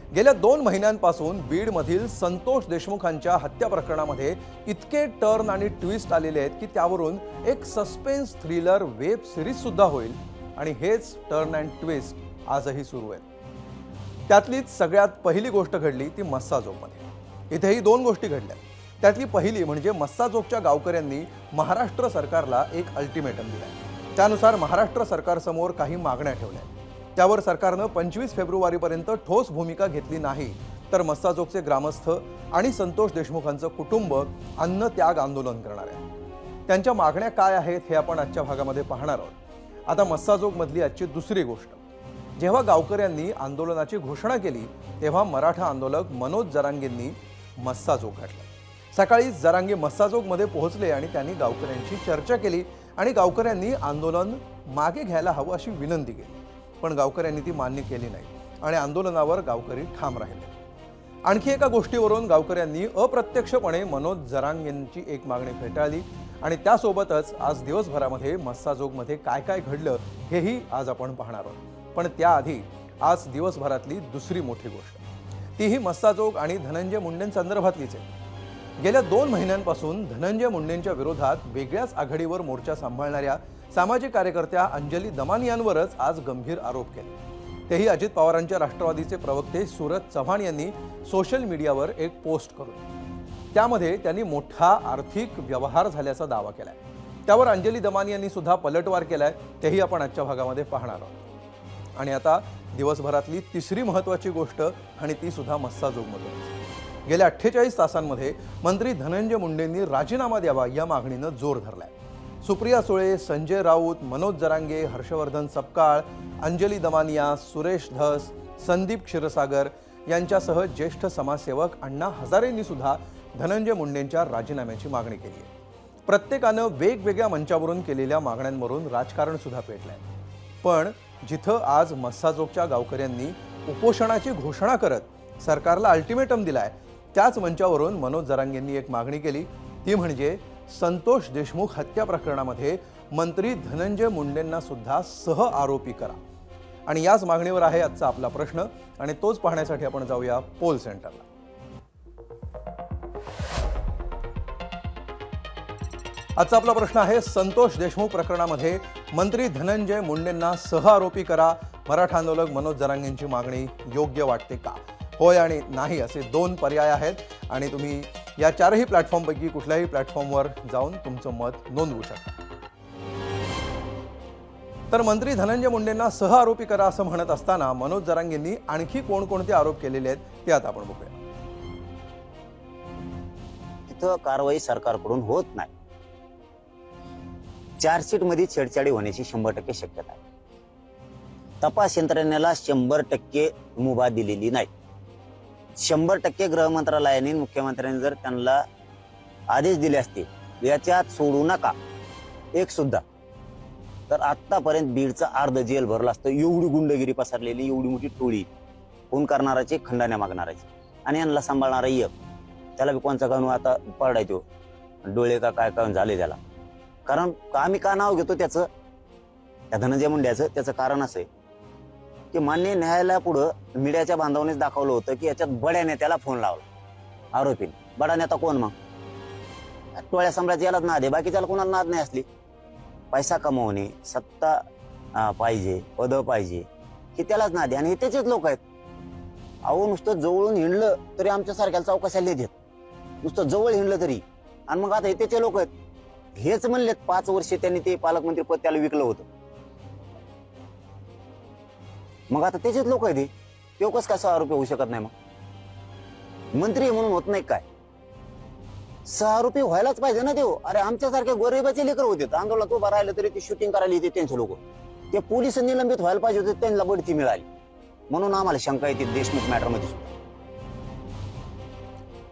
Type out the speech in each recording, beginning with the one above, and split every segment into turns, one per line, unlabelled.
गेल्या 2 महिन्यांपासून बीडमधील संतोष देशमुखांच्या हत्या प्रकरणामध्ये इतके टर्न आणि ट्विस्ट आलेले आहेत की त्यावरून एक सस्पेन्स थ्रिलर वेब सिरीज सुद्धा होईल आणि हेच टर्न अँड ट्विस्ट आजही सुरू आहे। त्यातलीच सगळ्यात पहिली गोष्ट घडली ती मस्साजोगमध्ये। इथेही 2 गोष्टी घडल्या। त्यातली पहिली म्हणजे मस्साजोगच्या गावकऱ्यांनी महाराष्ट्र सरकारला एक अल्टिमेटम दिलाय। त्यानुसार महाराष्ट्र सरकारसमोर काही मागण्या ठेवल्या। त्यावर सरकारनं 25 फेब्रुवारीपर्यंत ठोस भूमिका घेतली नाही तर मस्साजोगचे ग्रामस्थ आणि संतोष देशमुखांचं कुटुंब अन्न त्याग आंदोलन करणार आहे। त्यांच्या मागण्या काय आहेत हे आपण आजच्या भागामध्ये पाहणार आहोत। आता मस्साजोगमधली आजची दुसरी गोष्ट, जेव्हा गावकऱ्यांनी आंदोलनाची घोषणा केली तेव्हा मराठा आंदोलक मनोज जरांगेंनी मस्साजोग गाठला। सकाळी जरांगे मस्साजोगमध्ये पोहोचले आणि त्यांनी गावकऱ्यांशी चर्चा केली आणि गावकऱ्यांनी आंदोलन मागे घ्यायला हवं अशी विनंती केली, पण गावकऱ्यांनी ती मान्य केली नाही आणि आंदोलनावर गावकरी ठाम राहिले। आणखी एका गोष्टीवरून गावकऱ्यांनी अप्रत्यक्षपणे मनोज जरांगेंची एक मागणी फेटाळली आणि त्यासोबतच आज दिवसभरामध्ये मस्साजोगमध्ये काय काय घडलं हेही आज आपण पाहणार आहोत। पण त्याआधी आज दिवसभरातली दुसरी मोठी गोष्ट, तीही मस्साजोग आणि धनंजय मुंडेंसंदर्भातलीच आहे। गेल्या 2 महिन्यांपासून धनंजय मुंडेंच्या विरोधात वेगळ्याच आघाडीवर मोर्चा सांभाळणाऱ्या सामाजिक कार्यकर्त्या अंजली दमानियांवरच आज गंभीर आरोप केले। तेही अजित पवारांच्या राष्ट्रवादीचे प्रवक्ते सूरज चव्हाण यांनी सोशल मीडियावर एक पोस्ट करून त्यामध्ये त्यांनी मोठा आर्थिक व्यवहार झाल्याचा दावा केलाय। त्यावर अंजली दमानियांनी सुद्धा पलटवार केलाय, तेही आपण आजच्या भागामध्ये पाहणार आहोत। आणि आता दिवसभरातली तिसरी महत्त्वाची गोष्ट आणि ती सुद्धा मस्साजोगमधून। गेल्या 48 तासांमध्ये मंत्री धनंजय मुंडेंनी राजीनामा द्यावा या मागणीनं जोर धरलाय। सुप्रिया सुळे, संजय राऊत, मनोज जरांगे, हर्षवर्धन सपकाळ, अंजली दमानिया, सुरेश धस, संदीप क्षीरसागर यांच्यासह ज्येष्ठ समाजसेवक अण्णा हजारेंनी सुद्धा धनंजय मुंडेंच्या राजीनाम्याची मागणी केली आहे। प्रत्येकानं वेगवेगळ्या मंचावरून केलेल्या मागण्यांवरून राजकारण सुद्धा पेटलंय। पण जिथं आज मस्साजोगच्या गावकऱ्यांनी उपोषणाची घोषणा करत सरकारला अल्टिमेटम दिलाय, त्याच मंचावरून मनोज जरांगेंनी एक मागणी केली, ती म्हणजे संतोष देशमुख हत्या प्रकरणामध्ये मंत्री धनंजय मुंडेंना सुद्धा सह आरोपी करा। आणि याच मागणीवर आहे आजचा आपला प्रश्न आणि तोच पाहण्यासाठी आपण जाऊया पोल सेंटरला। आजचा आपला प्रश्न आहे, संतोष देशमुख प्रकरणामध्ये मंत्री धनंजय मुंडेंना सह आरोपी करा, मराठा आंदोलक मनोज जरांगेंची मागणी योग्य वाटते का? होय आणि नाही असे 2 पर्याय आहेत आणि तुम्ही या 4ही प्लॅटफॉर्मपैकी कुठल्याही प्लॅटफॉर्मवर जाऊन तुमचं मत नोंदवू शकता। तर मंत्री धनंजय मुंडेंना सह आरोपी करा असं म्हणत असताना मनोज जरांगेंनी आणखी कोणकोणते आरोप केलेले आहेत ते आता आपण बघूया।
तिथं कारवाई सरकारकडून होत नाही। चार्जशीट मध्ये छेडछाडी होण्याची 100% शक्यता आहे। तपास यंत्रणेला 100% मुभा दिलेली नाही। 100% गृह मंत्रालयाने मुख्यमंत्र्यांनी जर त्यांना आदेश दिले असतील याच्यात सोडू नका एक सुद्धा, तर आतापर्यंत बीडचा अर्ध जेल भरला असतं। एवढी गुंडगिरी पसरलेली, एवढी मोठी टोळी, खून करणाराचे, खंडाण्या मागणाराचे आणि यांना सांभाळणारा एक, त्याला बी कोणचा कानू आता पडायचो, डोळे का काय काय झाले त्याला। कारण आम्ही का नाव घेतो त्याचं, त्या धनंजय मुंड्याचं? त्याचं कारण असं आहे की मान्य न्यायालयापुढं मीडियाच्या बांधवानेच दाखवलं होतं की याच्यात बड्या नेत्याला फोन लावला आरोपीने। बडा नेता कोण? मग टोळ्या सम्राट यालाच नाद आहे, बाकीच्याला कोणाला नाद नाही असली। पैसा कमवणे, सत्ता पाहिजे, पद पाहिजे, हे त्यालाच नाद आहे आणि हे त्याचेच लोक आहेत। अहो नुसतं जवळून हिंडलं तरी आमच्या सारख्याला चौकशाला देत, नुसतं जवळ हिंडलं तरी। आणि मग आता हे त्याचे लोक आहेत। हेच म्हणलेत 5 वर्ष त्यांनी ते पालकमंत्री पद त्याला विकलं होतं, मग आता त्याचेच लोक आहेत। ते कसं कसा आरोपी होऊ शकत नाही? मग मंत्री म्हणून होत नाही काय? 6 आरोपी व्हायलाच पाहिजे ना देव। अरे आमच्यासारख्या गरीबाचे लेकर होते, आंदोलनात उभा राहिलं तरी ते शूटिंग करायला येते त्यांचे लोक। ते पोलिस निलंबित व्हायला पाहिजे होते, त्यांना बढती मिळाली, म्हणून आम्हाला शंका येते देशमुख मॅटर मध्ये सुद्धा।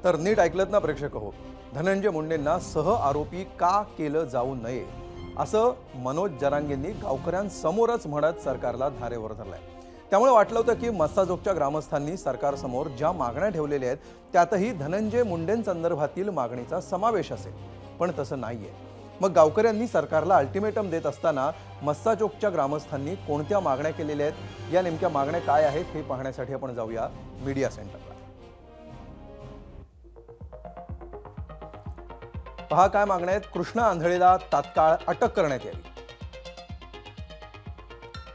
तर नीट ऐकलत ना प्रेक्षक हो, धनंजय मुंडेंना सह आरोपी का केलं जाऊ नये असं मनोज जरांगेंनी गावकऱ्यांसमोरच म्हणत सरकारला धारेवर धरलाय। त्यामुळे वाटलं होतं की मस्साजोगच्या ग्रामस्थांनी सरकारसमोर ज्या मागण्या ठेवलेल्या आहेत त्यातही धनंजय मुंडेंसंदर्भातील मागणीचा समावेश असेल, पण तसं नाहीये। मग गावकऱ्यांनी सरकारला अल्टिमेटम देत असताना मस्साजोगच्या ग्रामस्थांनी कोणत्या मागण्या केलेल्या आहेत, या नेमक्या मागण्या काय आहेत हे पाहण्यासाठी आपण जाऊया मीडिया सेंटरला. पहा काय मागण्या आहेत. कृष्णा आंधळेला तात्काळ अटक करण्यात यावी.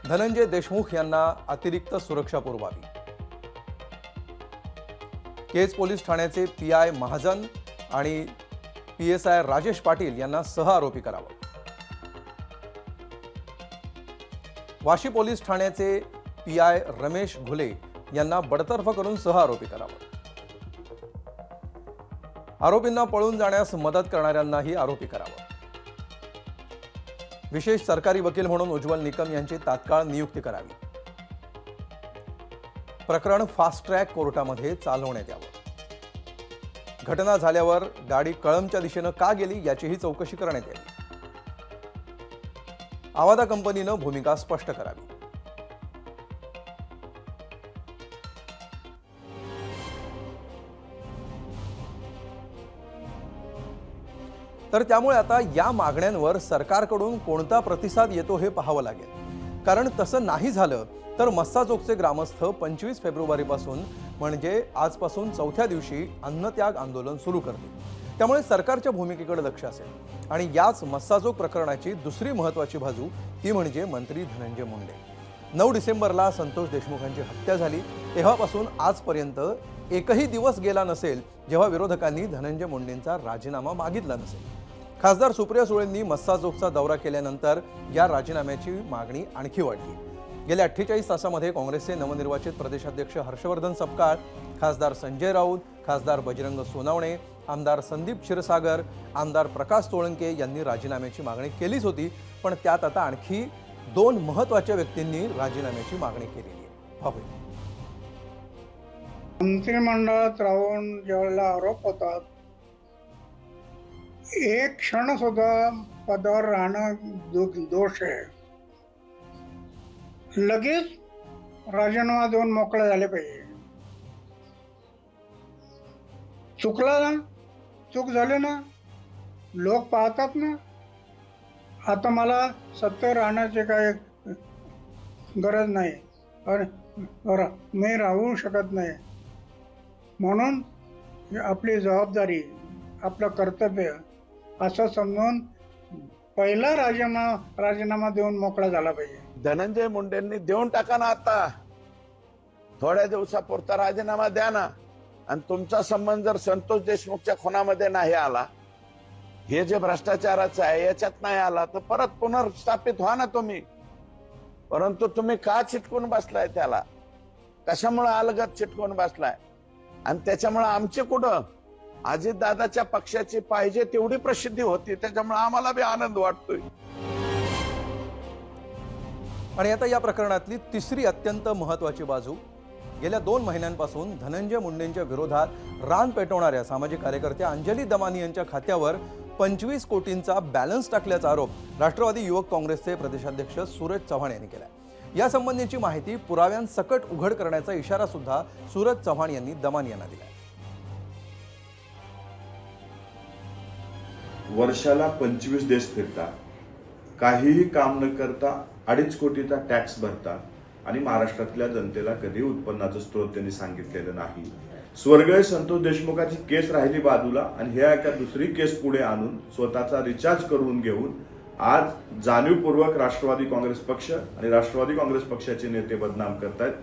धनंजय देशमुख यांना अतिरिक्त सुरक्षा पुरवावी. केज पोलीस ठाण्याचे पीआय महाजन आणि पीएसआय राजेश पाटील यांना सहआरोपी करावं. वाशी पोलीस ठाण्याचे पीआय रमेश घुले यांना बडतर्फ करून सहआरोपी करावं. आरोपींना पळून जाण्यास मदत करणाऱ्यांनाही आरोपी करावं. विशेष सरकारी वकील म्हणून उज्ज्वल निकम यांची तात्काळ नियुक्ती करावी. प्रकरण फास्ट ट्रॅक कोर्टामध्ये चालवण्यात यावं. घटना झाल्यावर गाडी कळंबच्या दिशेनं का गेली याचीही चौकशी करण्यात यावी. आवादा कंपनीनं भूमिका स्पष्ट करावी. तर त्यामुळे आता या मागण्यांवर सरकारकडून कोणता प्रतिसाद येतो हे पाहावं लागेल. कारण तसं नाही झालं तर मस्साजोगचे ग्रामस्थ 25 फेब्रुवारीपासून म्हणजे आजपासून चौथ्या दिवशी अन्नत्याग आंदोलन सुरू करतील. त्यामुळे सरकारच्या भूमिकेकडे लक्ष असेल. आणि याच मस्साजोग प्रकरणाची दुसरी महत्त्वाची बाजू ती म्हणजे मंत्री धनंजय मुंडे. 9 डिसेंबरला संतोष देशमुखांची हत्या झाली तेव्हापासून आजपर्यंत एकही दिवस गेला नसेल जेव्हा विरोधकांनी धनंजय मुंडेंचा राजीनामा मागितला नसेल. खासदार सुप्रिया सुळेंनी मस्साजोगचा दौरा केल्यानंतर या राजीनाम्याची मागणी आणखी वाढली. गेल्या 48 तासामध्ये काँग्रेसचे नवनिर्वाचित प्रदेशाध्यक्ष हर्षवर्धन सपकाळ, खासदार संजय राऊत, खासदार बजरंग सोनावणे, आमदार संदीप क्षीरसागर, आमदार प्रकाश सोळंके यांनी राजीनाम्याची मागणी केलीच होती. पण त्यात आता आणखी 2 महत्त्वाच्या व्यक्तींनी राजीनाम्याची मागणी केलेली आहे. पाहूया.
मंत्रिमंडळात राहून ज्यावेळेला आरोप होतात, एक क्षण सुद्धा पदावर राहणं दोष आहे. लगेच राजीनामा देऊन मोकळे झाले पाहिजे. चुकला ना, चूक झाली ना, लोक पाहतात ना. आता मला सत्तेवर राहण्याची काही गरज नाही आणि मी राहू शकत नाही. म्हणून आपली जबाबदारी, आपलं कर्तव्य असं समजून पहिला राजीनामा देऊन मोकळा झाला पाहिजे.
धनंजय मुंडेंनी देऊन टाका ना, आता थोड्या दिवसापुरता राजीनामा द्या ना. आणि तुमचा संबंध जर संतोष देशमुखच्या खुनामध्ये नाही आला, हे जे भ्रष्टाचाराचं आहे याच्यात नाही आला, तर परत पुनर्स्थापित व्हा ना तुम्ही. परंतु तुम्ही का चिटकून बसलाय त्याला? कशामुळे अलगत चिटकून बसलाय? आणि त्याच्यामुळे आमचे कुठं अजितदादाच्या पक्षाची पाहिजे तेवढी प्रसिद्धी होती. त्याच्यामुळे आम्हाला बी आनंद वाटतोय.
आणि आता या प्रकरणातली तिसरी अत्यंत महत्त्वाची बाजू, गेल्या 2 महिन्यांपासून धनंजय मुंडेंच्या विरोधात रान पेटवणाऱ्या सामाजिक कार्यकर्त्या अंजली दमानी यांच्या खात्यावर 25 कोटींचा बॅलन्स टाकल्याचा आरोप राष्ट्रवादी युवक काँग्रेसचे प्रदेशाध्यक्ष सूरज चव्हाण यांनी केला. यासंबंधीची माहिती पुराव्यांसकट उघड करण्याचा इशारा सुद्धा सूरज चव्हाण यांनी दमानी यांना दिला.
वर्षाला 25 देश फिरता, काहीही काम न करता 2.5 कोटीचा टॅक्स भरता आणि महाराष्ट्रातल्या जनतेला कधी उत्पन्नाचा स्रोत त्यांनी सांगितलेलं नाही. स्वर्गीय संतोष देशमुखाची केस राहिली बाजूला आणि ह्या एका दुसरी केस पुढे आणून स्वतःचा रिचार्ज करून घेऊन आज जाणीवपूर्वक राष्ट्रवादी काँग्रेस पक्ष आणि राष्ट्रवादी काँग्रेस पक्षाचे नेते बदनाम करतायत.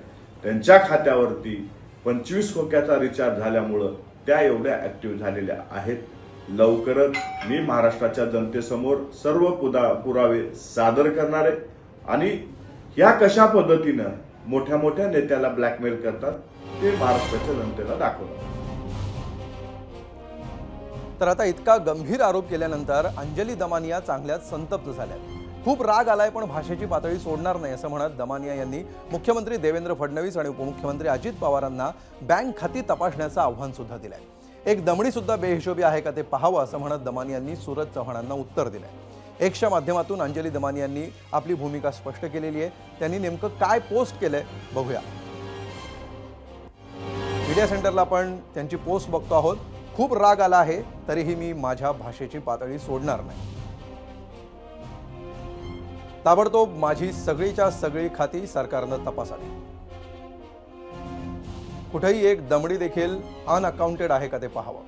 त्यांच्या खात्यावरती 25 कोट्याचा रिचार्ज झाल्यामुळं त्या एवढ्या ऍक्टिव्ह झालेल्या आहेत. लवकरच मी महाराष्ट्राच्या जनतेसमोर सर्व पुरावे सादर करणार आहे आणि या कशा पद्धतीनं मोठ्या मोठ्या नेत्याला ब्लॅकमेल करतात ते महाराष्ट्राच्या जनतेला दाखवतात.
तर आता इतका गंभीर आरोप केल्यानंतर अंजली दमानिया चांगल्याच संतप्त झाल्या. खूप राग आलाय पण भाषेची पातळी सोडणार नाही असं म्हणत दमानिया यांनी मुख्यमंत्री देवेंद्र फडणवीस आणि उपमुख्यमंत्री अजित पवारांना बँक खाती तपासण्याचं आव्हान सुद्धा दिलंय. एक दमडी सुद्धा बेहिशोबी आहे का ते पाहावं असं म्हणत दमानी यांनी सूरज चव्हाणांना उत्तर दिलंय. एक्सच्या माध्यमातून अंजली दमानी यांनी आपली भूमिका स्पष्ट केलेली आहे. त्यांनी नेमकं काय पोस्ट केलंय बघूया. मीडिया सेंटरला आपण त्यांची पोस्ट बघतो आहोत. खूप राग आला आहे तरीही मी माझ्या भाषेची पातळी सोडणार नाही. ताबडतोब माझी सगळीच्या सगळी खाती सरकारनं तपासावी. कुठेही एक दमडी देखील अनअकाउंटेड आहे का ते पाहावं.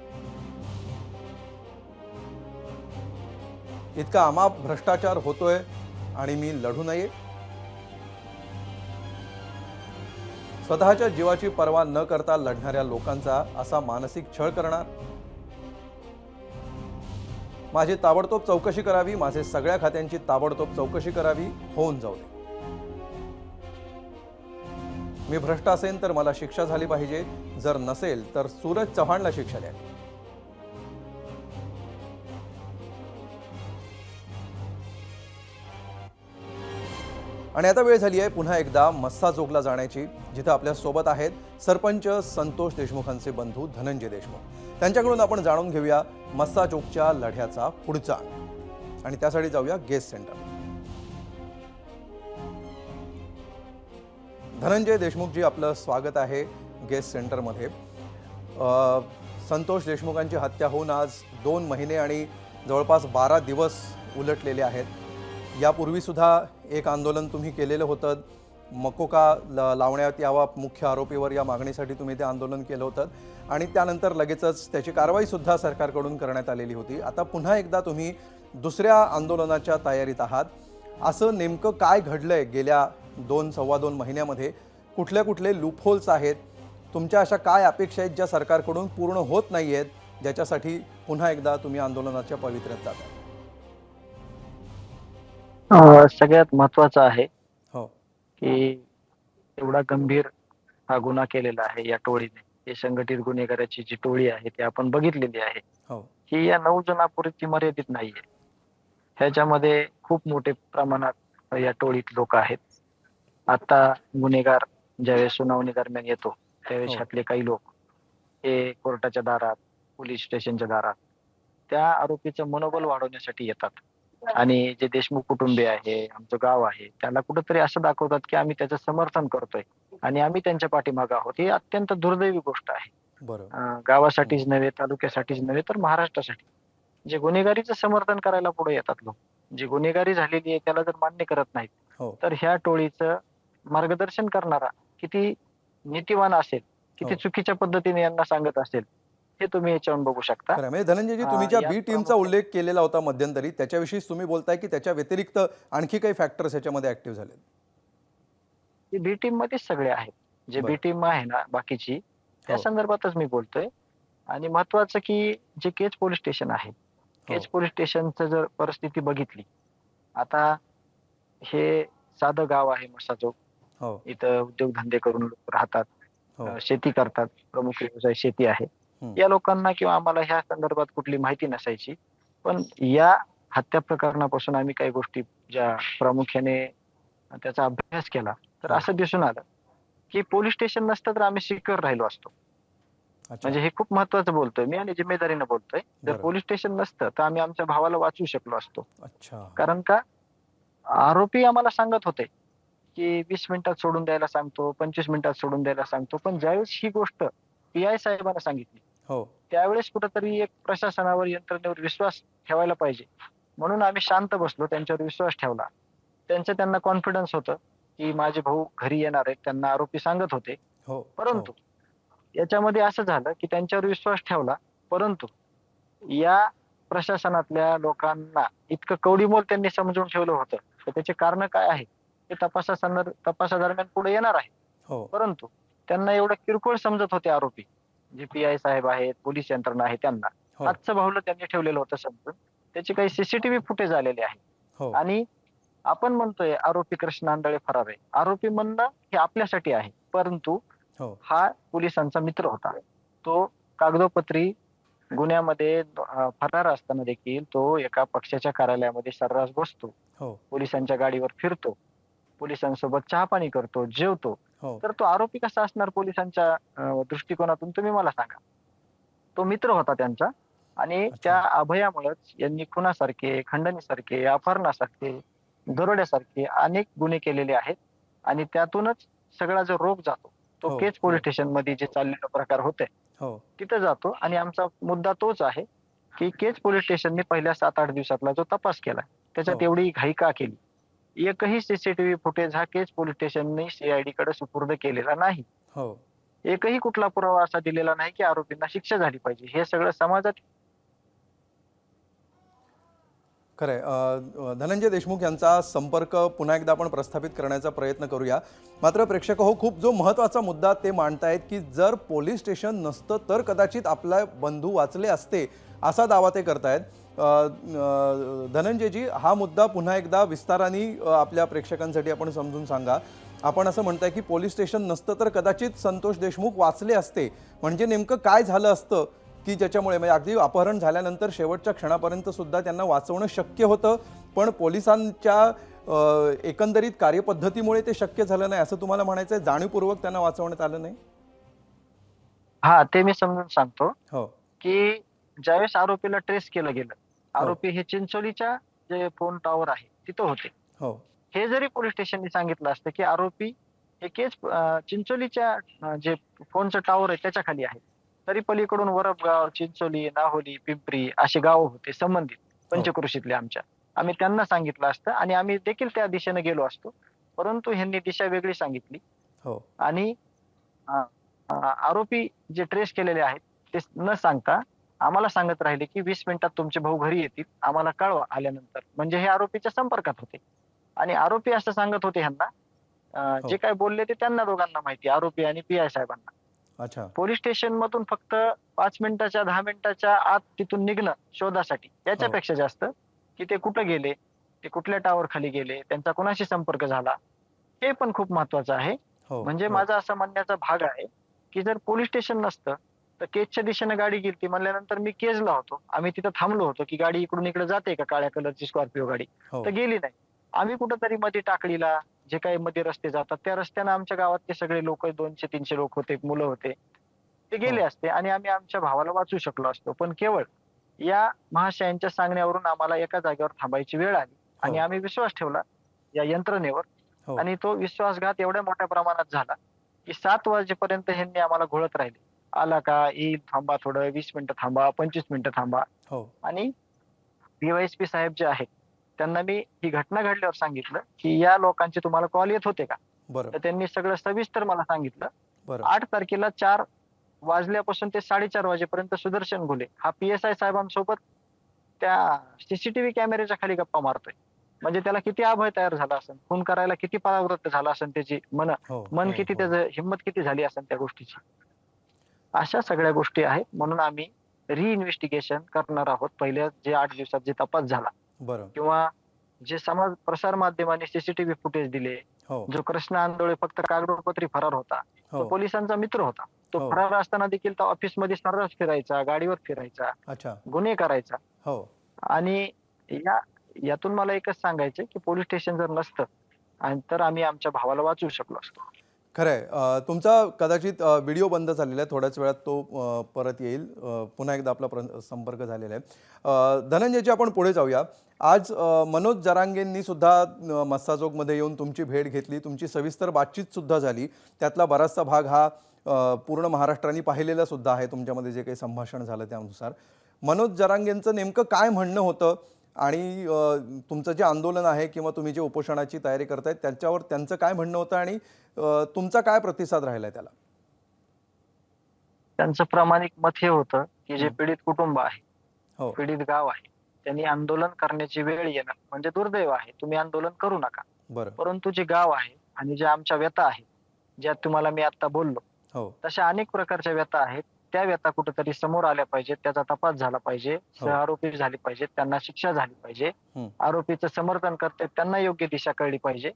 इतका अमाप भ्रष्टाचार होतोय आणि मी लढू नये. स्वतःच्या जीवाची पर्वा न करता लढणाऱ्या लोकांचा असा मानसिक छळ करणार. माझी ताबडतोब चौकशी करावी. माझे सगळ्या खात्यांची ताबडतोब चौकशी करावी. होऊन जाऊ दे. मी भ्रष्ट असेन तर मला शिक्षा झाली पाहिजे. जर नसेल तर सूरज चव्हाणला शिक्षा द्यावी. आणि आता वेळ झाली आहे पुन्हा एकदा मस्साजोगला जाण्याची, जिथे आपल्या सोबत आहेत सरपंच संतोष देशमुखांचे बंधू धनंजय देशमुख. त्यांच्याकडून आपण जाणून घेऊया मस्साजोगच्या लढ्याचा पुढचा अंक. आणि त्यासाठी जाऊया गेस्ट सेंटर. धनंजय देशमुखजी, आपलं स्वागत आहे गेस्ट सेंटरमध्ये. संतोष देशमुखांची हत्या होऊन आज 2 महिने आणि जवळपास 12 दिवस उलटलेले आहेत. यापूर्वी सुद्धा एक आंदोलन तुम्ही केलेलं होतं. मकोका लावण्यात यावा मुख्य आरोपीवर या मागणीसाठी तुम्ही ते आंदोलन केलं होतं आणि त्यानंतर लगेचच त्याची कारवाई सुद्धा सरकारकडून करण्यात आलेली होती. आता पुन्हा एकदा तुम्ही दुसऱ्या आंदोलनाच्या तयारीत आहात. असं नेमकं काय घडलंय गेल्या 2-2.25 महिन्यामध्ये? कुठले लूपहोल्स आहेत? तुमच्या अशा काय अपेक्षा आहेत ज्या सरकारकडून पूर्ण होत नाही आहेत, ज्याच्यासाठी पुन्हा एकदा तुम्ही आंदोलनाच्या पवित्र्यात जाता?
सगळ्यात महत्वाचं आहे
हो
की एवढा गंभीर हा गुन्हा केलेला आहे या टोळीने. हे संघटित गुन्हेगाराची जी टोळी आहे ती आपण बघितलेली आहे.
हो
ही या 9 जणांपुरती मर्यादित नाहीये. ह्याच्यामध्ये खूप मोठे प्रमाणात या टोळीत लोक आहेत. आता गुन्हेगार ज्यावेळेस सुनावणी दरम्यान येतो त्यावेळेस
हो.
ह्यातले काही लोक हे कोर्टाच्या दारात, पोलीस स्टेशनच्या दारात त्या आरोपीचं मनोबल वाढवण्यासाठी येतात आणि जे देशमुख कुटुंबीय आहे, आमचं गाव आहे, त्याला कुठंतरी असं दाखवतात की आम्ही त्याचं समर्थन करतोय आणि आम्ही त्यांच्या पाठीमागे आहोत. ही अत्यंत दुर्दैवी गोष्ट आहे.
बरोबर.
गावासाठीच नव्हे, तालुक्यासाठीच नव्हे, तर महाराष्ट्रासाठी. जे गुन्हेगारीचं समर्थन करायला पुढे येतात लोक, जी गुन्हेगारी झालेली आहे त्याला जर मान्य करत नाहीत,
हो
तर ह्या टोळीचं मार्गदर्शन करणारा किती नीतिवान असेल, किती
हो.
चुकीच्या पद्धतीने यांना सांगत असेल, हे तुम्ही याच्यावरून बघू शकता.
खरं म्हणजे धनंजयजी, तुम्ही ज्या
यात
बी टीमचा
प्रामुख्याने-
उल्लेख केलेला होता मध्यंतरी, त्याच्याविषयीच तुम्ही बोलताय की त्याच्या व्यतिरिक्त आणखी काही फॅक्टर्स याच्यामध्ये ऍक्टिव्ह झाले?
बी टीम मध्येच सगळे आहेत. जे
बरं.
बी टीम आहे ना बाकीची, त्या
हो.
संदर्भातच मी बोलतोय. आणि महत्वाचं की जे केज पोलीस स्टेशन आहे, केज पोलीस स्टेशनचं जर परिस्थिती बघितली, आता हे साधं गाव आहे मस्साजोग.
हो
इथं उद्योगधंदे करून लोक राहतात,
हो
शेती करतात. प्रमुख व्यवसाय शेती आहे.
हम्म.
या लोकांना किंवा आम्हाला ह्या संदर्भात कुठली माहिती नसायची. पण या हत्या प्रकरणापासून आम्ही काही गोष्टी ज्या प्रामुख्याने त्याचा अभ्यास केला, तर
हो.
असं दिसून आलं की पोलीस स्टेशन नसतं तर आम्ही सिक्युअर राहिलो असतो.
अच्छा.
म्हणजे हे खूप महत्वाचं बोलतोय मी आणि जिम्मेदारीनं बोलतोय. जर
बरं.
पोलीस स्टेशन नसतं तर आम्ही आमच्या भावाला वाचवू शकलो असतो.
अच्छा.
कारण का आरोपी आम्हाला सांगत होते की 20 मिनिटात सोडून द्यायला सांगतो, 25 मिनिटात सोडून द्यायला सांगतो. पण ज्यावेळेस ही गोष्ट PI साहेबांना सांगितली,
हो
त्यावेळेस कुठंतरी एक प्रशासनावर, यंत्रणेवर विश्वास ठेवायला पाहिजे म्हणून आम्ही शांत बसलो, त्यांच्यावर विश्वास ठेवला. त्यांना कॉन्फिडन्स होतं की माझे भाऊ घरी येणार आहेत, त्यांना आरोपी सांगत होते.
हो
परंतु याच्यामध्ये असं झालं की त्यांच्यावर विश्वास ठेवला, परंतु या प्रशासनातल्या लोकांना इतकं कवडीमोल त्यांनी समजून ठेवलं होतं तर त्याचे कारण काय आहे ते तपासादरम्यान पुढे येणार आहे.
हो
परंतु त्यांना एवढं किरकोळ समजत होते आरोपी, जे PI साहेब आहेत, पोलीस यंत्रणा आहे, त्यांना
हो
हातचं बाहुलं त्यांनी ठेवलेलं होतं समजून. त्याचे काही CCTV फुटेज आलेले आहे.
हो
आणि आपण म्हणतोय आरोपी कृष्ण आंधळे फरार आहे. आरोपी म्हणणं हे आपल्यासाठी आहे, परंतु
हो
हा पोलिसांचा मित्र होता. तो कागदोपत्री गुन्ह्यामध्ये फरार असताना देखील तो एका पक्षाच्या कार्यालयामध्ये सर्रास बसतो,
हो
पोलिसांच्या गाडीवर फिरतो, पोलिसांसोबत चहापाणी करतो, जेवतो.
हो
तर तो आरोपी कसा असणार पोलिसांच्या दृष्टिकोनातून तुम्ही मला सांगा. तो मित्र होता त्यांचा आणि
अच्छा.
त्या अभयामुळेच यांनी खुनासारखे, खंडणीसारखे, अपहरणासारखे, दरोड्यासारखे अनेक गुन्हे केलेले आहेत. आणि त्यातूनच सगळा जो रोग जातो तो
हो,
केज पोलीस स्टेशन मध्ये जे चाललेला प्रकार होते
हो
तिथं जातो. आणि आमचा मुद्दा तोच आहे की केज पोलीस स्टेशनने पहिल्या 7-8 दिवसातला जो तपास केला त्याच्यात
हो.
एवढी घाई का केली. एकही सीसीटीव्ही फुटेज हा केज पोलीस स्टेशनने सीआयडी कडे सुपूर्द केलेला नाही.
हो.
एकही कुठला पुरावा असा दिलेला नाही की आरोपींना शिक्षा झाली पाहिजे. हे सगळं समाजात
खरंय. धनंजय देशमुख यांचा संपर्क पुन्हा एकदा आपण प्रस्थापित करण्याचा प्रयत्न करूया. मात्र प्रेक्षक हो, खूप जो महत्त्वाचा मुद्दा ते मांडतायत की जर पोलीस स्टेशन नसतं तर कदाचित आपला बंधू वाचले असते, असा दावा ते करतायत. धनंजयजी, हा मुद्दा पुन्हा एकदा विस्ताराने आपल्या प्रेक्षकांसाठी आपण समजून सांगा. आपण असं म्हणताय की पोलीस स्टेशन नसतं तर कदाचित संतोष देशमुख वाचले असते, म्हणजे नेमकं काय झालं असतं की ज्याच्यामुळे, म्हणजे अगदी अपहरण झाल्यानंतर शेवटच्या क्षणापर्यंत सुद्धा त्यांना वाचवणं शक्य होतं, पण पोलिसांच्या एकंदरीत कार्यपद्धतीमुळे ते शक्य झालं नाही, असं तुम्हाला म्हणायचं आहे? जाणीवपूर्वक त्यांना वाचवण्यात आलं नाही?
हा, ते मी समजून सांगतो
हो.
की ज्यावेळेस आरोपीला ट्रेस केलं गेलं, आरोपी हे चिंचोलीच्या जे फोन टॉवर आहे तिथं होते.
हो.
हे जरी पोलीस स्टेशनने सांगितलं असतं की आरोपी हे केस चिंचोलीच्या जे फोनचं टॉवर आहे त्याच्या खाली आहे, तरी पलीकडून वरपगाव, चिंचोली, नाहोली, पिंपरी असे गाव होते संबंधित पंचकृषीतले आमच्या. आम्ही त्यांना सांगितलं असतं आणि आम्ही देखील त्या दिशेने गेलो असतो, परंतु ह्यांनी दिशा वेगळी सांगितली.
हो.
आणि आरोपी जे ट्रेस केलेले आहेत ते न सांगता आम्हाला सांगत राहिले की 20 मिनिटात तुमचे भाऊ घरी येतील, आम्हाला कळवा आल्यानंतर. म्हणजे हे आरोपीच्या संपर्कात होते आणि आरोपी असं सांगत होते ह्यांना, जे काय बोलले ते त्यांना दोघांना माहिती, आरोपी आणि पीआय साहेबांना.
अच्छा.
पोलीस स्टेशन मधून फक्त 5 मिनिटाच्या 10 मिनिटाच्या आत तिथून निघणं शोधासाठी, याच्यापेक्षा जास्त की ते कुठं गेले, ते कुठल्या टावर खाली गेले, त्यांचा कोणाशी संपर्क झाला, हे पण खूप महत्वाचं आहे.
हो.
म्हणजे
हो.
माझा असं म्हणण्याचा भाग आहे की जर पोलीस स्टेशन नसतं तर केजच्या दिशेने गाडी गेली म्हणल्यानंतर मी केजला होतो, आम्ही तिथं थांबलो होतो की गाडी इकडून इकडे जाते का काळ्या कलरची स्कॉर्पिओ गाडी,
हो.
तर गेली नाही. आम्ही कुठंतरी मध्ये टाकळीला जे काही मध्ये रस्ते जातात त्या रस्त्यानं आमच्या गावातले सगळे लोक, 200-300 लोक होते, मुलं होते, ते गेले असते आणि आम्ही आमच्या भावाला वाचू शकलो असतो. पण केवळ या महाशयांच्या सांगण्यावरून आम्हाला एका जागेवर थांबायची वेळ आली आणि आम्ही विश्वास ठेवला या यंत्रणेवर.
हो.
आणि तो विश्वासघात एवढ्या मोठ्या प्रमाणात झाला की 7 वाजेपर्यंत ह्यांनी आम्हाला घोळत राहिले, आला का, येईल, थांबा थोडं, 20 मिनिटं थांबा, 25 मिनिटं थांबा.
हो.
आणि डीवायएसपी साहेब जे आहेत त्यांना मी ही घटना घडल्यावर सांगितलं की या लोकांचे तुम्हाला कॉल येत होते का,
बरं.
तर त्यांनी सगळं सविस्तर मला सांगितलं.
बरं.
8 तारखेला 4 वाजल्यापासून ते 4:30 वाजेपर्यंत सुदर्शन घुले हा पीएसआय साहेबांसोबत त्या सीसीटीव्ही कॅमेऱ्याच्या खाली गप्पा मारतोय. म्हणजे त्याला किती अभय तयार झाला असेल, खून करायला किती परावृत्त झाला असेल, त्याची मन
हो.
किती, त्याचं हिंमत किती झाली असेल त्या गोष्टीची. अशा सगळ्या गोष्टी आहेत, म्हणून आम्ही रिइन्व्हेस्टिगेशन करणार आहोत. पहिल्या जे 8 दिवसात जे तपास झाला
बरं.
किंवा जे समाज प्रसार माध्यमांनी सीसीटीव्ही फुटेज दिले,
हो.
जो कृष्ण आंदोळे फक्त कागदोपत्री फरार होता, तो
हो.
पोलिसांचा मित्र होता. तो
हो.
फरार असताना देखील तो ऑफिसमध्ये सर्रास फिरायचा, गाडीवर फिरायचा,
अच्छा.
गुन्हे करायचा.
हो.
आणि यातून मला एकच सांगायचं की पोलीस स्टेशन जर नसतं तर आम्ही आमच्या भावाला वाचवू शकलो असतो.
खरंय. तुमचा कदाचित व्हिडिओ बंद झालेला आहे, थोड्याच वेळात तो परत येईल. पुन्हा एकदा आपला संपर्क झालेला आहे. धनंजयजी, आपण पुढे जाऊया. आज मनोज जरांगेंनी सुद्धा मस्साजोगमध्ये येऊन तुमची भेट घेतली, तुमची सविस्तर बातचीत सुद्धा झाली. त्यातला बराचसा भाग हा पूर्ण महाराष्ट्राने पाहिलेला सुद्धा आहे. तुमच्यामध्ये जे काही संभाषण झालं त्यानुसार मनोज जरांगेंचं नेमकं काय म्हणणं होतं आणि तुमचं जे आंदोलन आहे किंवा तुम्ही जे उपोषणाची तयारी करतायत त्याच्यावर त्यांचं काय म्हणणं होतं आणि तुमचा काय प्रतिसाद राहिलाय त्याला?
त्यांचं प्रामाणिक मत हे होतं की जे पीडित कुटुंब आहे,
हो.
पीडित गाव आहे, त्यांनी आंदोलन करण्याची वेळ येणं म्हणजे दुर्दैव आहे. तुम्ही आंदोलन करू नका,
बरं.
परंतु जे गाव आहे आणि ज्या आमच्या व्यथा आहेत, ज्या तुम्हाला मी आता बोललो,
हो.
तशा अनेक प्रकारच्या व्यथा आहेत. त्या व्यथा कुठेतरी समोर आल्या पाहिजेत, त्याचा तपास झाला पाहिजे, सहआरोपी झाले पाहिजेत, त्यांना शिक्षा झाली पाहिजे, आरोपीचं समर्थन करते त्यांना योग्य दिशा कळली पाहिजे,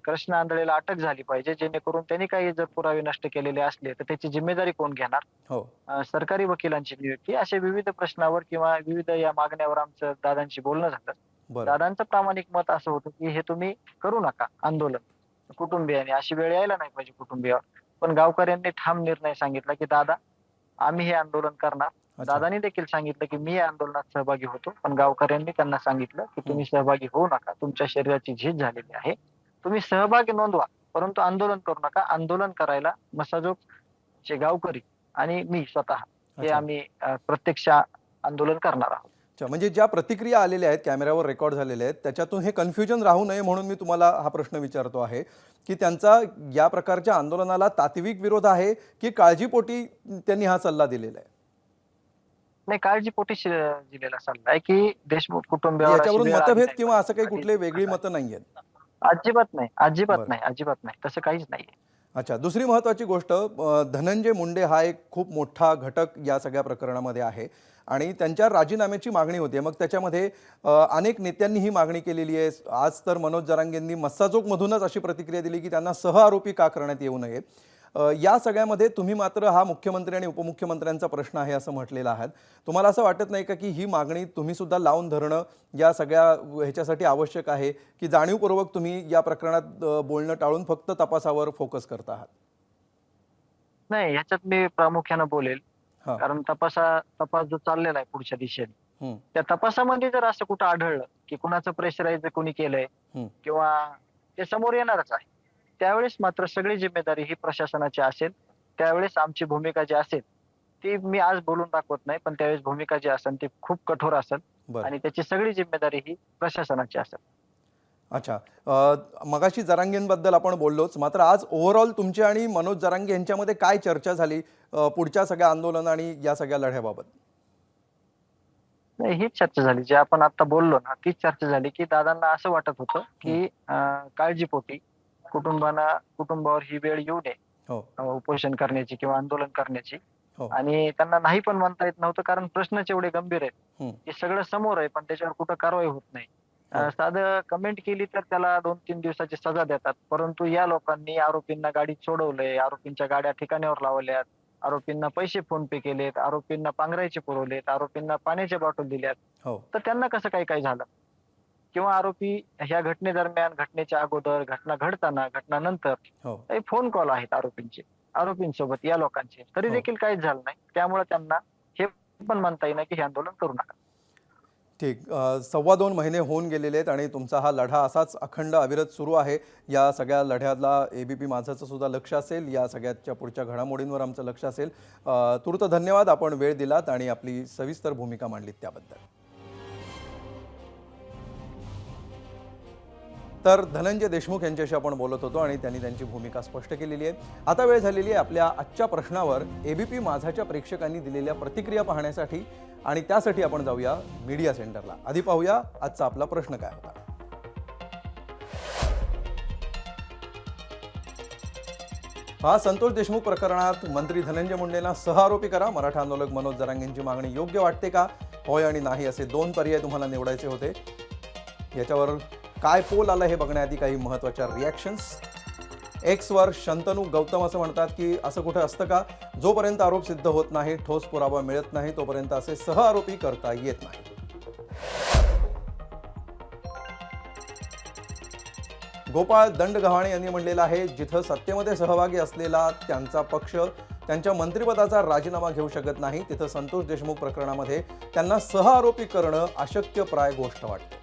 कृष्ण आंधळेला अटक झाली पाहिजे, जेणेकरून त्यांनी काही जर पुरावे नष्ट केलेले असले तर त्याची जिम्मेदारी कोण घेणार,
हो.
सरकारी वकिलांची नियुक्ती, अशा विविध प्रश्नावर किंवा विविध या मागण्यावर आमचं दादांशी बोलणं झालं.
बरं.
दादांचं प्रामाणिक मत असं होतं की हे तुम्ही करू नका आंदोलन, कुटुंबियांनी अशी वेळ यायला नाही पाहिजे कुटुंबियावर. पण गावकऱ्यांनी ठाम निर्णय सांगितला की दादा आम्ही हे आंदोलन करणार. दादांनी देखील सांगितलं की मी या आंदोलनात सहभागी होतो, पण गावकऱ्यांनी त्यांना सांगितलं की तुम्ही सहभागी होऊ नका, तुमच्या शरीराची झीज झालेली आहे, तुम्ही सहभागी नोंदवा परंतु आंदोलन करू नका. आंदोलन करायला मसाजोगचे गावकरी आणि मी स्वतः हे आम्ही प्रत्यक्ष आंदोलन करणार आहोत.
अच्छा, म्हणजे ज्या प्रतिक्रिया आलेल्या आहेत कॅमेऱ्यावर रेकॉर्ड झालेल्या आहेत त्याच्यातून हे कन्फ्युजन राहू नये म्हणून मी तुम्हाला हा प्रश्न विचारतो आहे की त्यांचा या प्रकारच्या आंदोलनाला तात्विक विरोध आहे की काळजीपोटी त्यांनी हा सल्ला दिलेला आहे?
नाही, काळजीपोटी दिलेला सल्ला आहे की देशमुख कुटुंबियावर अशी
याच्यावरून
वेळ आली
मतभेद
नाही
किंवा असं काही
पाहिजे.
कुठले वेगळी मतं नाही आहेत?
अजिबात नाही, अजिबात
बरं.
नाही, अजिबात नाही, तसं काहीच नाहीये.
अच्छा, दुसरी महत्त्वाची गोष्ट, धनंजय मुंडे हा एक खूप मोठा घटक या सगळ्या प्रकरणामध्ये आहे आणि त्यांच्या राजीनाम्याची मागणी होती. मग त्याच्यामध्ये अनेक नेत्यांनी ही मागणी केलेली आहे. आज तर मनोज जरांगेंनी मस्साजोगमधूनच अशी प्रतिक्रिया दिली की त्यांना सहआरोपी का करण्यात येऊ नये. या सगळ्यामध्ये तुम्ही मात्र हा मुख्यमंत्री आणि उपमुख्यमंत्र्यांचा प्रश्न आहे असं म्हटलेलं आहात. तुम्हाला असं वाटत नाही का की ही मागणी तुम्ही सुद्धा लावून धरणं या सगळ्या ह्याच्यासाठी आवश्यक आहे की जाणीवपूर्वक तुम्ही या प्रकरणात बोलणं टाळून फक्त तपासावर फोकस करत आहात?
नाही, ह्याच्यात मी प्रामुख्यानं बोलेल,
हा.
कारण तपास जो चाललेला आहे पुढच्या दिशेने,
हम्म.
त्या तपासामध्ये जर असं कुठं आढळलं की कुणाचं प्रेशराईज कोणी केलंय
हम्म.
किंवा ते समोर येणारच आहे, त्यावेळेस मात्र सगळी जिम्मेदारी ही प्रशासनाची असेल. त्यावेळेस आमची भूमिका जी असेल ती मी आज बोलून दाखवत नाही, पण त्यावेळेस भूमिका जी असेल ती खूप कठोर असेल
बरं.
आणि त्याची सगळी जिम्मेदारी ही प्रशासनाची असेल.
अच्छा, मगाशी जरांगेंबद्दल आपण बोललोच, मात्र आज ओव्हरऑल तुमची आणि मनोज जरांगे यांच्यामध्ये काय चर्चा झाली पुढच्या सगळ्या आंदोलन आणि या सगळ्या लढ्याबाबत?
नाही, हीच चर्चा झाली, जे आपण आता बोललो ना तीच चर्चा झाली की दादांना असं वाटत होतं की काळजीपोटी कुटुंबावर ही वेळ येऊ नये
हो.
उपोषण करण्याची किंवा आंदोलन करण्याची.
हो.
आणि त्यांना नाही पण म्हणता येत नव्हतं, कारण प्रश्नच एवढे गंभीर आहेत
हम्म.
की सगळं समोर आहे पण त्याच्यावर कुठं कारवाई होत नाही.
हो.
साधं कमेंट केली तर त्याला 2-3 दिवसाची सजा देतात, परंतु या लोकांनी आरोपींना गाडीत सोडवलंय, आरोपींच्या गाड्या ठिकाणावर लावल्यात, आरोपींना पैसे फोन पे केलेत, आरोपींना पांघरायचे पुरवलेत, आरोपींना पाण्याच्या बॉटल दिल्यात,
हो.
तर त्यांना कसं काय झालं? किंवा आरोपी ह्या घटनेदरम्यान, घटनेच्या अगोदर, घटना घडताना, घटनानंतर
हो.
काही फोन कॉल आहेत आरोपींसोबत या लोकांचे, तरी
हो.
देखील काहीच झालं नाही. त्यामुळे त्यांना हे पण म्हणता येईल की हे आंदोलन करू नका.
ठीक, 2.25 महिने होऊन गेलेले आहेत आणि तुमचा हा लढा असाच अखंड अविरत सुरू आहे. या सगळ्या लढ्याला एबीपी माझाचं सुद्धा लक्ष असेल, या सगळ्याच्या पुढच्या घडामोडींवर आमचं लक्ष असेल. तूर्त धन्यवाद, आपण वेळ दिलात आणि आपली सविस्तर भूमिका मांडलीत त्याबद्दल. तर धनंजय देशमुख यांच्याशी आपण बोलत होतो आणि त्यांनी त्यांची भूमिका स्पष्ट केलेली आहे. आता वेळ झालेली आहे आपल्या आजच्या प्रश्नावर एबीपी माझाच्या प्रेक्षकांनी दिलेल्या प्रतिक्रिया पाहण्यासाठी, आणि त्यासाठी आपण जाऊया मीडिया सेंटरला. आधी पाहूया आजचा आपला प्रश्न काय होता. संतोष देशमुख प्रकरणात मंत्री धनंजय मुंडेंना सहआरोपी करा, मराठा आंदोलक मनोज जरांगेंची मागणी योग्य वाटते का? होय आणि नाही असे 2 पर्याय तुम्हाला निवडायचे होते. याच्यावर काय पोल आलं हे बघण्याआधी काही महत्त्वाच्या रिॲक्शन्स. एक्सवर शंतनू गौतम असं म्हणतात की असं कुठं असतं का? जोपर्यंत आरोप सिद्ध होत नाही, ठोस पुरावा मिळत नाही, तोपर्यंत असे सहआरोपी करता येत नाही. गोपाळ दंडगव्हाणे यांनी म्हटलेलं आहे, जिथं सत्तेमध्ये सहभागी असलेला त्यांचा पक्ष त्यांच्या मंत्रिपदाचा राजीनामा घेऊ शकत नाही, तिथं संतोष देशमुख प्रकरणामध्ये त्यांना सहआरोपी करणं अशक्यप्राय गोष्ट वाटते.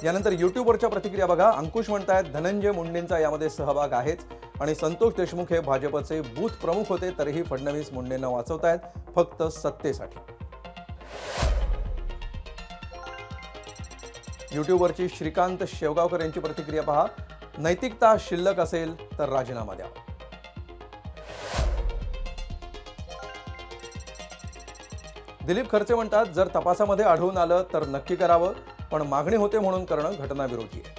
यानंतर युट्यूबवरच्या प्रतिक्रिया बघा. अंकुश म्हणतायत, धनंजय मुंडेंचा यामध्ये सहभाग आहेच आणि संतोष देशमुख हे भाजपचे बूथ प्रमुख होते, तरीही फडणवीस मुंडेंना वाचवतायत फक्त सत्तेसाठी. युट्यूबवरची श्रीकांत शेवगावकर यांची प्रतिक्रिया पहा. नैतिकता शिल्लक असेल तर राजीनामा द्यावा. दिलीप खर्चे म्हणतात, जर तपासामध्ये आढळून आलं तर नक्की करावं, पण मागणी होते म्हणून करणं घटनाविरोधी आहे.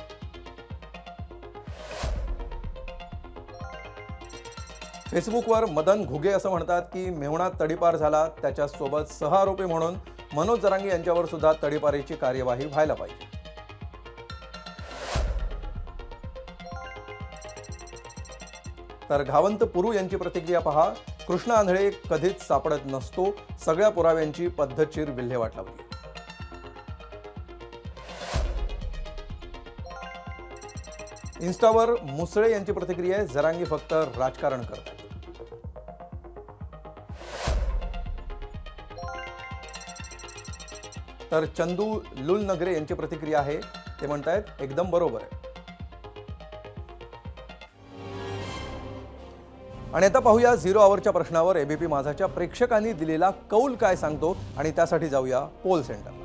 फेसबुकवर मदन घुगे असं म्हणतात की मेहुणात तडीपार झाला, त्याच्यासोबत सहआरोपी म्हणून मनोज जरांगे यांच्यावर सुद्धा तडीपारीची कार्यवाही व्हायला पाहिजे. तर घावंत पुरू यांची प्रतिक्रिया पहा. कृष्ण आंधळे कधीच सापडत नसतो, सगळ्या पुराव्यांची पद्धतशीर विल्हेवाट लावली. इन्स्टावर मुसळे यांची प्रतिक्रिया आहे, जरांगे फक्त राजकारण करतात. तर चंदू लुलनगरे यांची प्रतिक्रिया आहे, ते म्हणतायत एकदम बरोबर आहे. आणि आता पाहूया 0 आवरच्या प्रश्नावर एबीपी माझाच्या प्रेक्षकांनी दिलेला कौल काय सांगतो आणि त्यासाठी जाऊया पोल सेंटरला.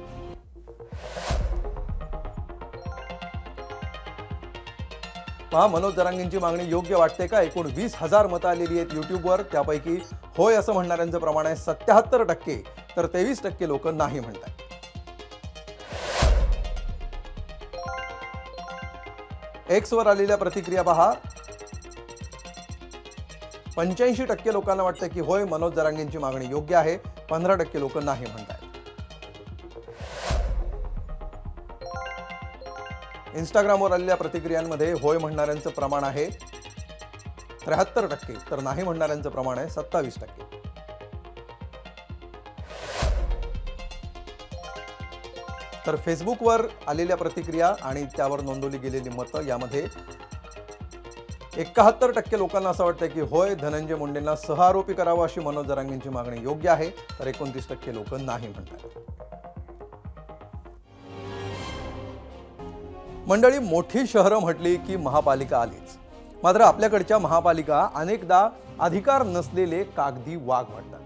पहा, मनोज जरांगेंची मागणी योग्य वाटते का? एकूण 20,000 मतं आलेली आहेत युट्यूबवर. त्यापैकी होय असं म्हणणाऱ्यांचं प्रमाण आहे 77%, तर 23% लोक नाही म्हणतात. एक्सवर आलेल्या प्रतिक्रिया पहा. 85% लोकांना वाटतं की होय, मनोज जरांगेंची मागणी योग्य आहे. 15% लोक नाही म्हणतात. इंस्टाग्रामवर आलेल्या प्रतिक्रियांमध्ये होय म्हणणाऱ्यांचं प्रमाण आहे 73%, तर नाही म्हणणाऱ्यांचं प्रमाण आहे 27%. तर फेसबुकवर आलेल्या प्रतिक्रिया आणि त्यावर नोंदवली गेलेली मतं यामध्ये 71% लोकांना असं वाटतं की होय, धनंजय मुंडेंना सहआरोपी करावं अशी मनोज जरांगेंची मागणी योग्य आहे, तर 29% लोक नाही म्हणतात. मंडळी, मोठी शहरं म्हटली की महापालिका आलीच. मात्र आपल्याकडच्या महापालिका अनेकदा अधिकार नसलेले कागदी वाघ वाटतात.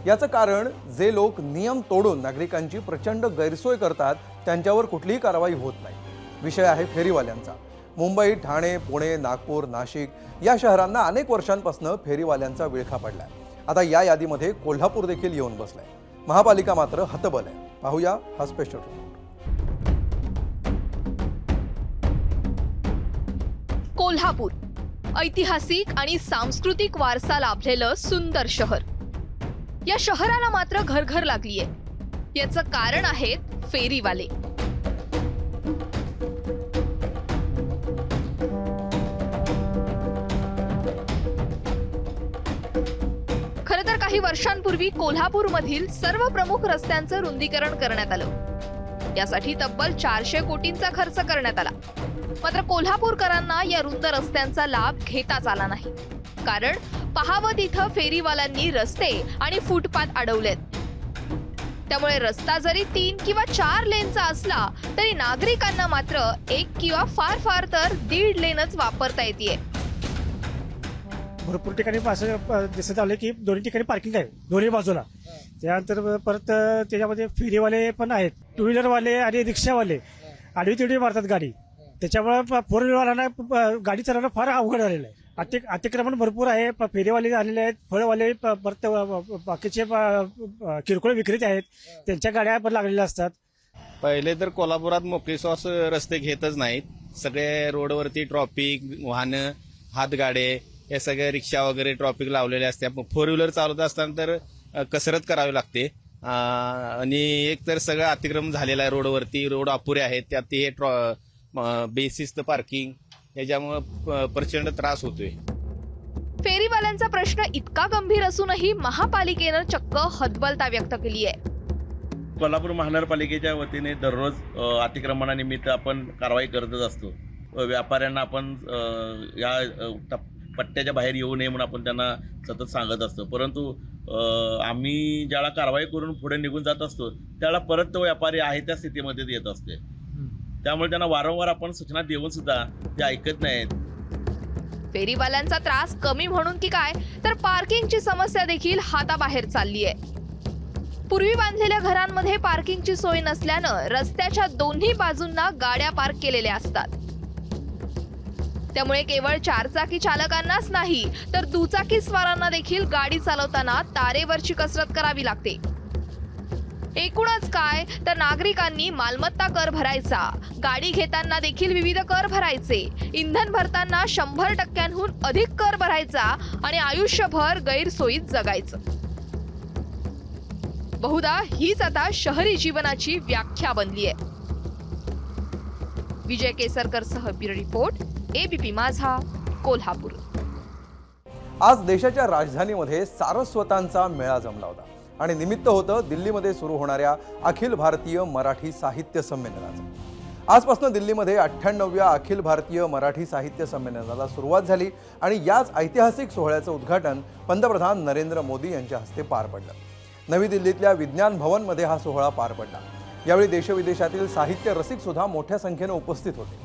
याचं कारण जे लोक नियम तोडून नागरिकांची प्रचंड गैरसोय करतात त्यांच्यावर कुठलीही कारवाई होत नाही. विषय आहे फेरीवाल्यांचा. मुंबई, ठाणे, पुणे, नागपूर, नाशिक या शहरांना अनेक वर्षांपासून फेरीवाल्यांचा विळखा पडलाय. आता या यादीमध्ये कोल्हापूर देखील येऊन बसलाय. महापालिका मात्र हतबल आहे. पाहूया हा स्पेशल रिपोर्ट.
कोल्हापूर ऐतिहासिक आणि सांस्कृतिक वारसा लाभलेलं सुंदर शहर. या शहराला मात्र घरघर लागलीये. याचं कारण आहेत फेरीवाले. खरं तर काही वर्षांपूर्वी कोल्हापूरमधील सर्व प्रमुख रस्त्यांचं रुंदीकरण करण्यात आलं. यासाठी तब्बल 400 कोटींचा खर्च करण्यात आला. मात्र कोल्हापूरकरांना या रुंद रस्त्यांचा लाभ घेताच आला नाही. कारण पहावं तिथं फेरीवाल्यांनी रस्ते आणि फुटपाथ अडवलेत. त्यामुळे रस्ता जरी 3 किंवा 4 लेनचा असला तरी नागरिकांना मात्र 1 किंवा फार फार तर 1.5 लेनच वापरता येते.
भरपूर ठिकाणी असं दिसत आलं की दोन्ही ठिकाणी पार्किंग आहे दोन्ही बाजूला. त्यानंतर परत त्याच्यामध्ये फेरीवाले पण आहेत, 2 व्हीलरवाले आणि रिक्षावाले आडवी तिडवी मारतात गाडी. त्याच्यामुळे 4 व्हीलरवाल्यांना गाडी चालवणं फार अवघड झालेलं आहे. अतिक्रमण भरपूर आहे. फेरीवाले आलेले आहेत, फळवाले, परत बाकीचे किरकोळ विक्रेते आहेत, त्यांच्या गाड्या पण लागलेल्या असतात.
पहिले तर कोल्हापुरात मोकळी सॉस रस्ते घेतच नाहीत. सगळे रोडवरती ट्रॉफिक, वाहनं, हातगाडे, हे सगळे रिक्षा वगैरे ट्रॉफिक लावलेले असते. 4 व्हीलर चालवत असताना तर कसरत करावी लागते. आणि एक तर सगळं अतिक्रमण झालेलं आहे रोडवरती. रोड अपुरे आहेत, त्यात हे बेसिस पार्किंग, याच्यामुळे प्रचंड त्रास होतोय.
फेरीवाल्यांचा प्रश्न इतका गंभीर असूनही महापालिकेनं चक्क हतबलता व्यक्त केली आहे.
कोल्हापूर महानगरपालिकेच्या वतीने दररोज अतिक्रमणानिमित्त आपण कारवाई करतच असतो. व्यापाऱ्यांना आपण या पट्ट्याच्या बाहेर येऊ नये म्हणून आपण त्यांना सतत सांगत असतो. परंतु आम्ही ज्याला कारवाई करून पुढे निघून जात असतो त्याला परत तो व्यापारी आहे त्या स्थितीमध्येच येत असते. त्यामुळे त्यांना वारंवार आपण सूचना देऊन सुद्धा ते ऐकत नाहीत.
फेरीवाल्यांचा त्रास कमी म्हणून की काय, तर पार्किंगची समस्या देखील हाताबाहेर चालली आहे. पूर्वी बांधलेल्या घरांमध्ये पार्किंगची सोय नसल्यानं रस्त्याच्या दोन्ही बाजूंना गाड्या पार्क केलेल्या असतात. त्यामुळे केवळ 4चाकी चालकांनाच नाही तर दुचाकी स्वारांना देखील गाडी चालवताना तारेवरची कसरत करावी लागते. एकूणच काय, तर नागरिकांनी मालमत्ता कर भरायचा, गाडी घेताना देखील विविध कर भरायचे, इंधन भरताना 100%हून अधिक कर भरायचा आणि आयुष्यभर गैरसोयीत जगायचं. बहुधा हीच आता शहरी जीवनाची व्याख्या बनली आहे. विजय केसरकर सह ब्युरो रिपोर्ट, एबीपी माझा, कोल्हापूर.
आज देशाच्या राजधानीमध्ये सारस्वतांचा मेळा जमला होता आणि निमित्त होतं दिल्लीमध्ये सुरू होणाऱ्या अखिल भारतीय मराठी साहित्य संमेलनाचं. आजपासून दिल्लीमध्ये 98व्या अखिल भारतीय मराठी साहित्य संमेलनाला सुरुवात झाली आणि याच ऐतिहासिक सोहळ्याचं उद्घाटन पंतप्रधान नरेंद्र मोदी यांच्या हस्ते पार पडलं. नवी दिल्लीतल्या विज्ञान भवनमध्ये हा सोहळा पार पडला. यावेळी देशविदेशातील साहित्य रसिक सुद्धा मोठ्या संख्येने उपस्थित होते.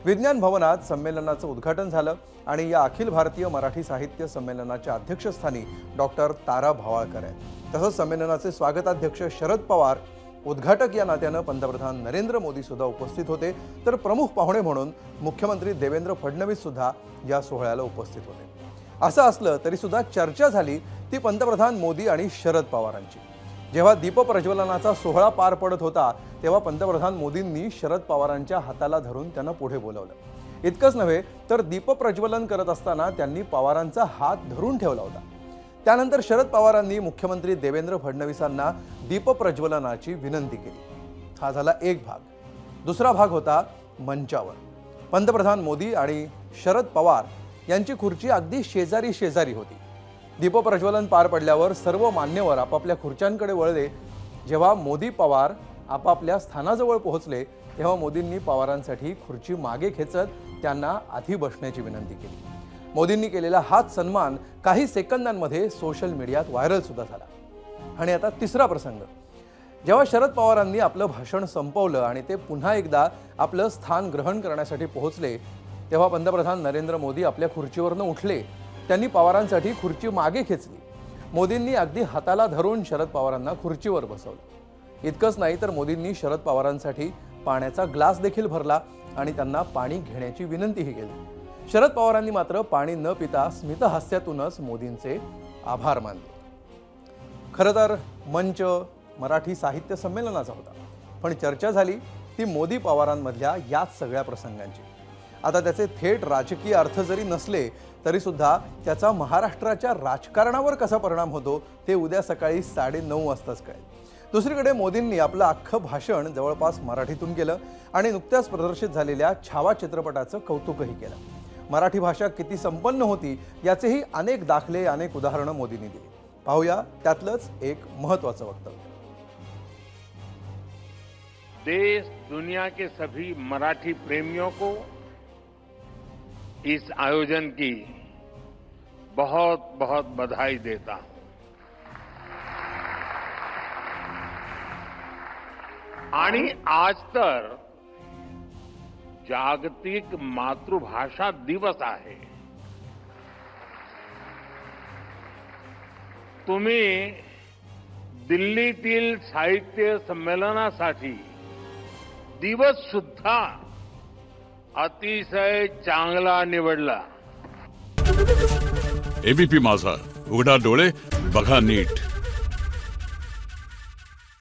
विज्ञान भवनात संमेलनाचं उद्घाटन झालं आणि या अखिल भारतीय मराठी साहित्य संमेलनाच्या अध्यक्षस्थानी डॉक्टर तारा भवाळकर आहेत. तसंच संमेलनाचे स्वागताध्यक्ष शरद पवार, उद्घाटक या नात्यानं पंतप्रधान नरेंद्र मोदी सुद्धा उपस्थित होते. तर प्रमुख पाहुणे म्हणून मुख्यमंत्री देवेंद्र फडणवीस सुद्धा या सोहळ्याला उपस्थित होते. असं असलं तरी सुद्धा चर्चा झाली ती पंतप्रधान मोदी आणि शरद पवारांची. जेव्हा दीपप्रज्वलनाचा सोहळा पार पडत होता तेव्हा पंतप्रधान मोदींनी शरद पवारांच्या हाताला धरून त्यांना पुढे बोलावलं. इतकंच नव्हे तर दीपप्रज्वलन करत असताना त्यांनी पवारांचा हात धरून ठेवला होता. त्यानंतर शरद पवारांनी मुख्यमंत्री देवेंद्र फडणवीसांना दीपप्रज्वलनाची विनंती केली. हा झाला एक भाग. दुसरा भाग होता मंचावर. पंतप्रधान मोदी आणि शरद पवार यांची खुर्ची अगदी शेजारी शेजारी होती. दीपप्रज्वलन पार पडल्यावर सर्व मान्यवर आपापल्या खुर्च्यांकडे वळले. जेव्हा मोदी पवार आपापल्या स्थानाजवळ पोहोचले तेव्हा मोदींनी पवारांसाठी खुर्ची मागे खेचत त्यांना आधी बसण्याची विनंती केली. मोदींनी केलेला हात सन्मान काही सेकंदांमध्ये सोशल मीडियात व्हायरल सुद्धा झाला. आणि आता तिसरा प्रसंग. जेव्हा शरद पवारांनी आपलं भाषण संपवलं आणि ते पुन्हा एकदा आपलं स्थान ग्रहण करण्यासाठी पोहोचले तेव्हा पंतप्रधान नरेंद्र मोदी आपल्या खुर्चीवरनं उठले. त्यांनी पवारांसाठी खुर्ची मागे खेचली. मोदींनी अगदी हाताला धरून शरद पवारांना खुर्चीवर बसवलं. इतकंच नाही तर मोदींनी शरद पवारांसाठी पाण्याचा ग्लास देखील भरला आणि त्यांना पाणी घेण्याची विनंतीही केली. शरद पवारांनी मात्र पाणी न पिता स्मितहास्यातूनच मोदींचे आभार मानले. खरं तर मंच मराठी साहित्य संमेलनाचा होता, पण चर्चा झाली ती मोदी पवारांमधल्या याच सगळ्या प्रसंगांची. आता त्याचे थेट राजकीय अर्थ जरी नसले तरी सुद्धा त्याचा महाराष्ट्राच्या राजकारणावर कसा परिणाम होतो ते उद्या सकाळी 9:30 वाजताच कळेल. दुसरीकडे मोदींनी आपलं अख्खं भाषण जवळपास मराठीतून केलं आणि नुकत्याच प्रदर्शित झालेल्या छावा चित्रपटाचं कौतुकही केलं. मराठी भाषा किती संपन्न होती याचेही अनेक दाखले, अनेक उदाहरणं मोदींनी दिली. पाहूया त्यातलंच एक महत्त्वाचं वक्तव्य.
देश दुनिया के सभी मराठी प्रेमियों को इस आयोजन की बहुत बहुत बधाई देता हूं. आणि आज तर जागतिक मातृभाषा दिवस आहे. तुम्ही दिल्लीतील साहित्य संमेलनासाठी दिवस सुद्धा अतिशय चांगला निवडला.
एबीपी माझा, उघडा डोळे बघा नीट.